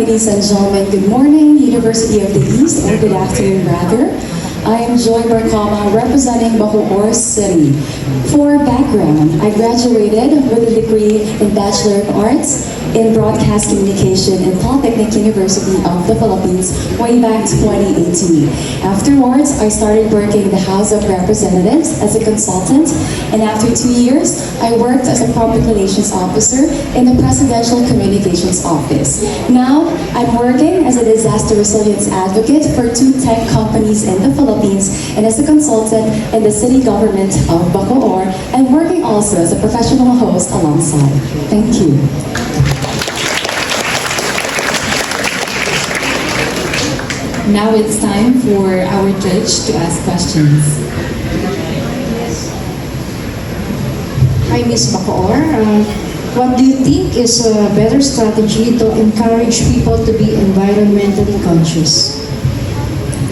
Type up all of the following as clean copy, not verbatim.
ladies and gentlemen. Good morning, University of the East, or good afternoon, rather. I am Joy Barcoma, representing Bacoor City. For background, I graduated with a degree in Bachelor of Arts in Broadcast Communication in Polytechnic University of the Philippines way back 2018. Afterwards, I started working in the House of Representatives as a consultant, and after 2 years, I worked as a Public Relations Officer in the Presidential Communications Office. Now, I'm working as a disaster resilience advocate for 2 tech companies in the Philippines and as a consultant in the city government of Bacoor, and working also as a professional host alongside. Thank you. Now it's time for our judge to ask questions. Hi, Ms. Bacoor. What do you think is a better strategy to encourage people to be environmentally conscious?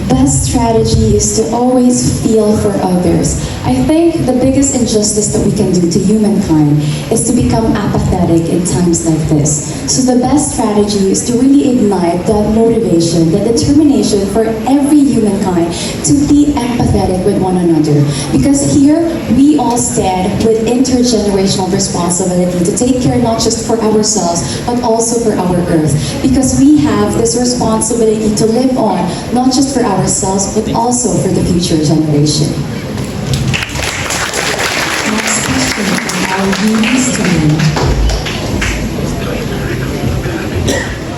Best strategy is to always feel for others. I think the biggest injustice that we can do to humankind is to become apathetic in times like this. So the best strategy is to really ignite that motivation, that determination for every humankind to be empathetic with one another. Because here, we all stand with intergenerational responsibility to take care not just for ourselves, but also for our earth. Because we have this responsibility to live on, not just for ourselves, but also for the future generation. Next question from our uni student.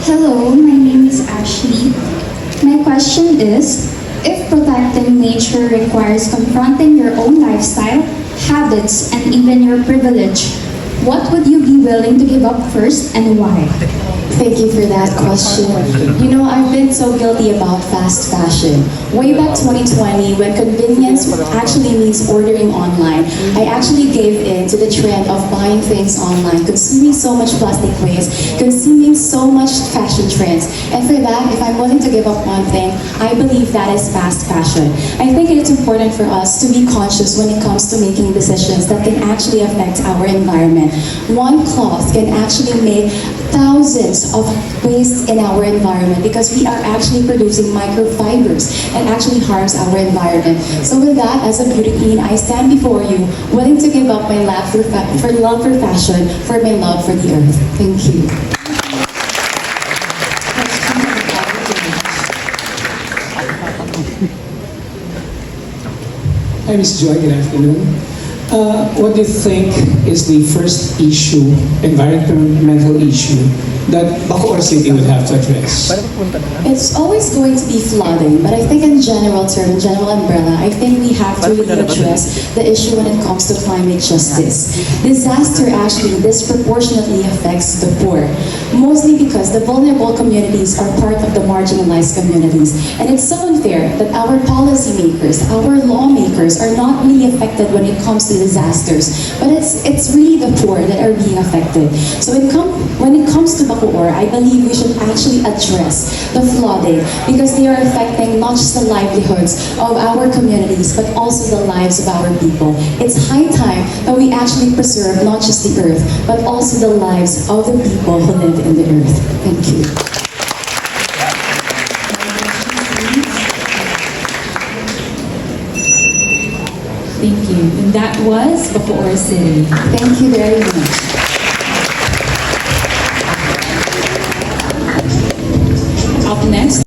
Hello, my name is Ashley. My question is, if protecting nature requires confronting your own lifestyle, habits, and even your privilege, what would you be willing to give up first and why? Thank you for that question. You know, I've been so guilty about fast fashion. Way back 2020, when convenience actually means ordering online, I actually gave in to the trend of buying things online, consuming so much plastic waste, consuming so much fashion trends. And for that, if I'm willing to give up one thing, I believe that is fast fashion. I think it's important for us to be conscious when it comes to making decisions that can actually affect our environment. One cloth can actually make thousands of waste in our environment because we are actually producing microfibers and actually harms our environment. So with that, as a beauty queen, I stand before you, willing to give up my love for fashion, for my love for the earth. Thank you. Hi, Ms. Joy. Good afternoon. What do you think is the first issue, environmental issue, that Bacoor City would have to address? It's always going to be flooding, but I think in general term, in general umbrella, I think we have to really address the issue when it comes to climate justice. Disaster actually disproportionately affects the poor, mostly because the vulnerable communities are part of the marginalized communities. And it's so unfair that our policymakers, our lawmakers are not really affected when it comes to disasters, but it's really the poor that are being affected. So when it comes to Bacoor, I believe we should actually address the flooding because they are affecting not just the livelihoods of our communities, but also the lives of our people. It's high time that we actually preserve not just the earth, but also the lives of the people who live in the earth. Thank you. Thank you. And that was Bacoor City. Thank you very much. Up next.